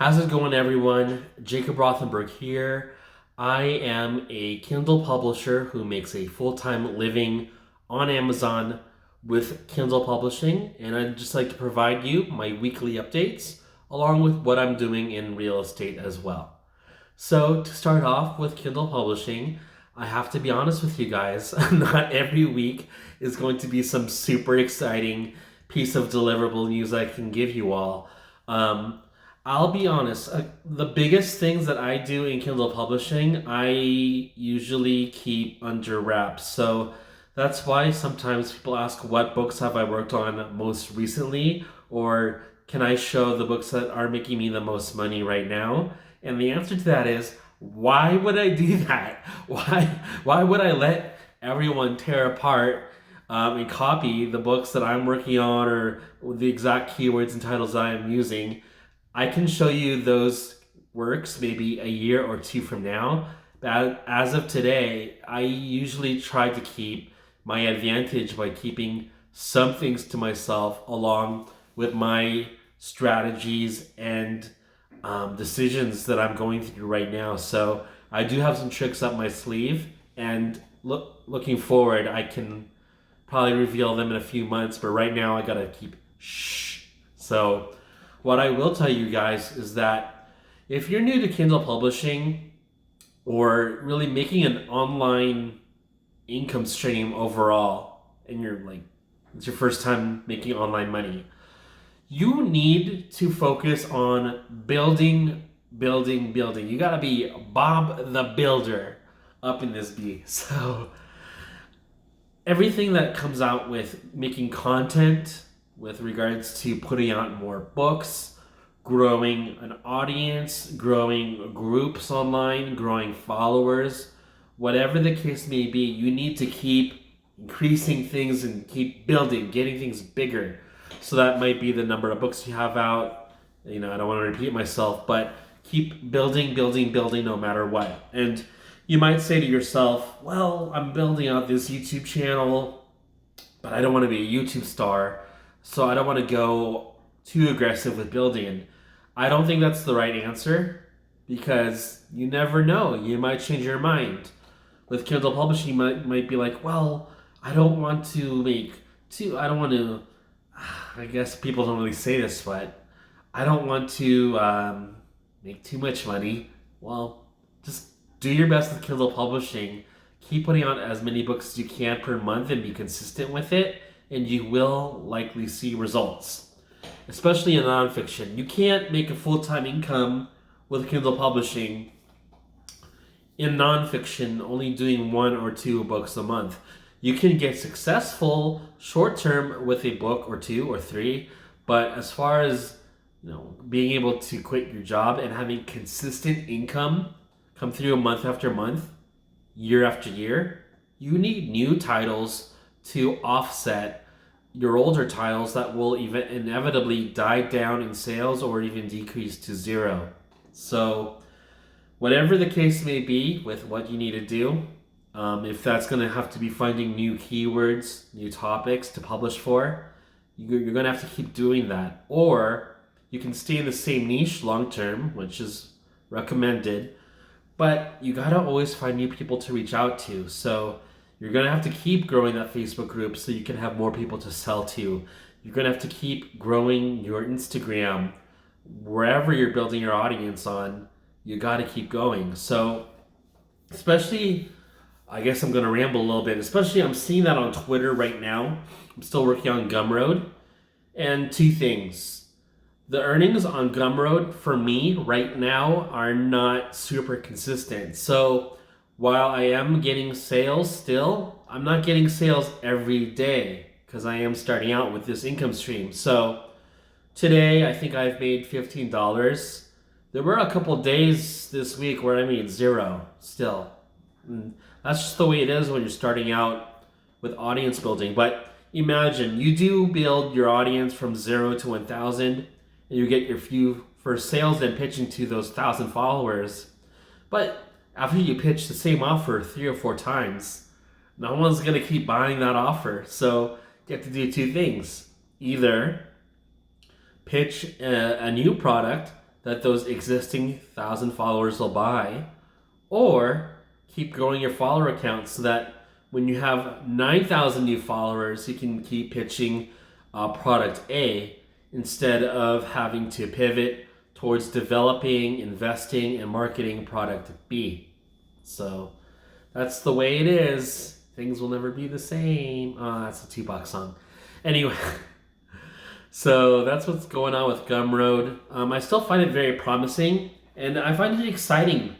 How's it going, everyone? Jacob Rothenberg here. I am a Kindle publisher who makes a full-time living on Amazon with Kindle Publishing, and I'd just like to provide you my weekly updates along with what I'm doing in real estate as well. So to start off with Kindle Publishing, I have to be honest with you guys, not every week is going to be some super exciting piece of deliverable news I can give you all. I'll be honest, the biggest things that I do in Kindle Publishing, I usually keep under wraps. So that's why sometimes people ask, what books have I worked on most recently? Or can I show the books that are making me the most money right now? And the answer to that is, why would I do that? Why would I let everyone tear apart and copy the books that I'm working on or the exact keywords and titles that I'm using? I can show you those works maybe a year or two from now. But as of today, I usually try to keep my advantage by keeping some things to myself along with my strategies and decisions that I'm going through right now. So I do have some tricks up my sleeve, and looking forward, I can probably reveal them in a few months, but right now I gotta keep shh. So what I will tell you guys is that if you're new to Kindle Publishing or really making an online income stream overall, and it's your first time making online money, you need to focus on building. You gotta be Bob the Builder up in this bee. So everything that comes out with making content, with regards to putting out more books, growing an audience, growing groups online, growing followers, whatever the case may be, you need to keep increasing things and keep building, getting things bigger. So that might be the number of books you have out. I don't want to repeat myself, but keep building no matter what. And you might say to yourself, well, I'm building out this YouTube channel, but I don't want to be a YouTube star. So I don't want to go too aggressive with building. I don't think that's the right answer, because you never know. You might change your mind. With Kindle Publishing, you might be like, well, I don't want to I guess people don't really say this, but I don't want to make too much money. Well, just do your best with Kindle Publishing. Keep putting out as many books as you can per month and be consistent with it, and you will likely see results, especially in nonfiction. You can't make a full-time income with Kindle Publishing in nonfiction only doing 1 or 2 books a month. You can get successful short-term with a book or 2 or 3, but as far as being able to quit your job and having consistent income come through month after month, year after year, you need new titles to offset your older titles that will even inevitably die down in sales or even decrease to 0. So whatever the case may be with what you need to do, if that's going to have to be finding new keywords, new topics to publish for, you're going to have to keep doing that. Or you can stay in the same niche long term, which is recommended, but you got to always find new people to reach out to. So you're going to have to keep growing that Facebook group so you can have more people to sell to. You're going to have to keep growing your Instagram. Wherever you're building your audience on, you got to keep going. So especially, I guess I'm going to ramble a little bit, especially I'm seeing that on Twitter right now. I'm still working on Gumroad. And 2 things. The earnings on Gumroad for me right now are not super consistent. So while I am getting sales still, I'm not getting sales every day because I am starting out with this income stream. So today, I think I've made $15. There were a couple days this week where I made 0 still. And that's just the way it is when you're starting out with audience building. But imagine you do build your audience from 0 to 1,000, and you get your few first sales, then pitching to those 1,000 followers. But after you pitch the same offer 3 or 4 times, no one's going to keep buying that offer. So you have to do 2 things. Either pitch a new product that those existing 1,000 followers will buy, or keep growing your follower account so that when you have 9,000 new followers, you can keep pitching product A instead of having to pivot towards developing, investing, and marketing product B. So that's the way it is. Things will never be the same. Oh, that's a Tupac song. Anyway, so that's what's going on with Gumroad. I still find it very promising, and I find it exciting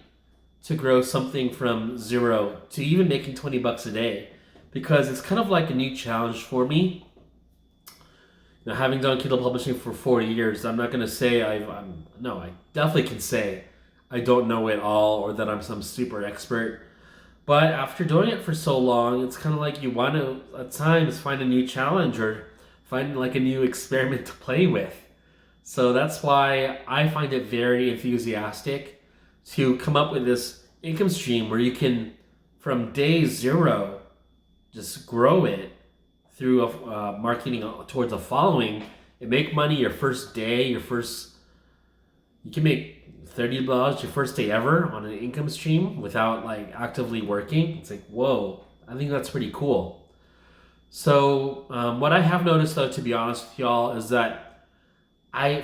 to grow something from zero to even making $20 a day, because it's kind of like a new challenge for me. Now, having done Kindle Publishing for 4 years, I'm not going to say I definitely can say I don't know it all or that I'm some super expert. But after doing it for so long, it's kind of like you want to, at times, find a new challenge or find like a new experiment to play with. So that's why I find it very enthusiastic to come up with this income stream where you can, from day zero, just grow it through marketing towards a following and make money your first day, you can make $30 your first day ever on an income stream without like actively working. It's like, whoa, I think that's pretty cool. So what I have noticed though, to be honest with y'all, is that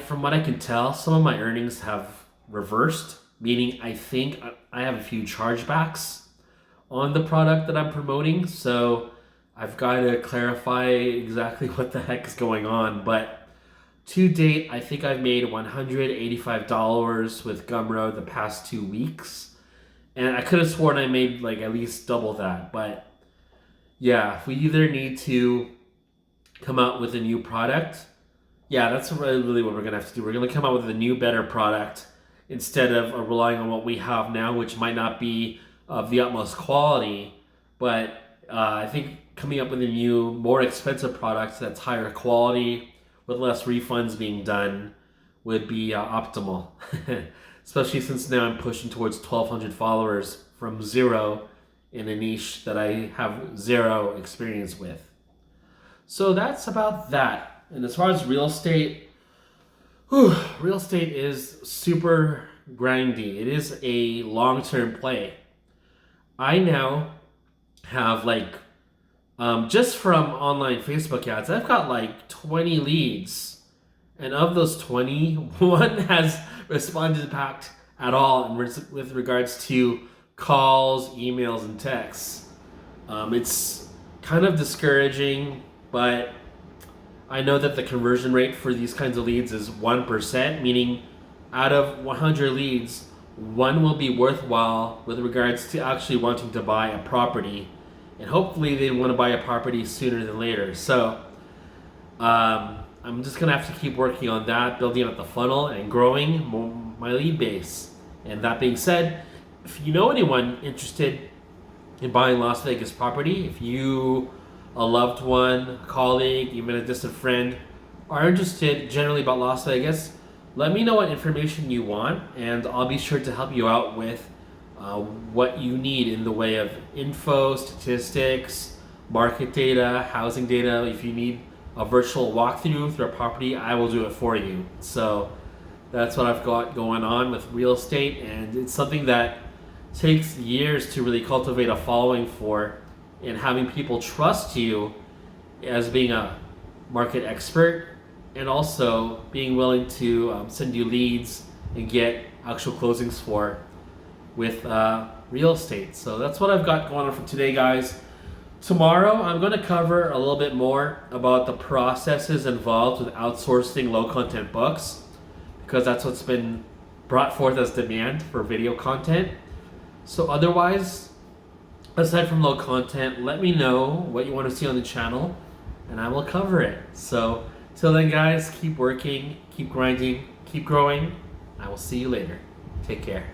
from what I can tell, some of my earnings have reversed, meaning I think I have a few chargebacks on the product that I'm promoting. So I've got to clarify exactly what the heck is going on. But to date, I think I've made $185 with Gumroad the past 2 weeks. And I could have sworn I made like at least double that. But yeah, we either need to come out with a new product. Yeah, that's really what we're going to have to do. We're going to come out with a new, better product instead of relying on what we have now, which might not be of the utmost quality. But I think coming up with a new, more expensive product that's higher quality with less refunds being done would be optimal. Especially since now I'm pushing towards 1,200 followers from zero in a niche that I have zero experience with. So that's about that. And as far as real estate, real estate is super grindy. It is a long-term play. I now have just from online Facebook ads, I've got like 20 leads. And of those 20, one has responded back at all with regards to calls, emails, and texts. It's kind of discouraging, but I know that the conversion rate for these kinds of leads is 1%, meaning out of 100 leads, one will be worthwhile with regards to actually wanting to buy a property. And hopefully they want to buy a property sooner than later. So I'm just going to have to keep working on that, building up the funnel and growing my lead base. And that being said, if you know anyone interested in buying Las Vegas property, if you, a loved one, a colleague, even a distant friend, are interested generally about Las Vegas, let me know what information you want, and I'll be sure to help you out with what you need in the way of info, statistics, market data, housing data. If you need a virtual walkthrough through a property, I will do it for you. So that's what I've got going on with real estate, and it's something that takes years to really cultivate a following for, and having people trust you as being a market expert, and also being willing to send you leads and get actual closings for with real estate. So that's what I've got going on for today, guys. Tomorrow, I'm going to cover a little bit more about the processes involved with outsourcing low content books, because that's what's been brought forth as demand for video content. So otherwise, aside from low content, let me know what you want to see on the channel and I will cover it. So till then, guys, keep working, keep grinding, keep growing. I will see you later. Take care.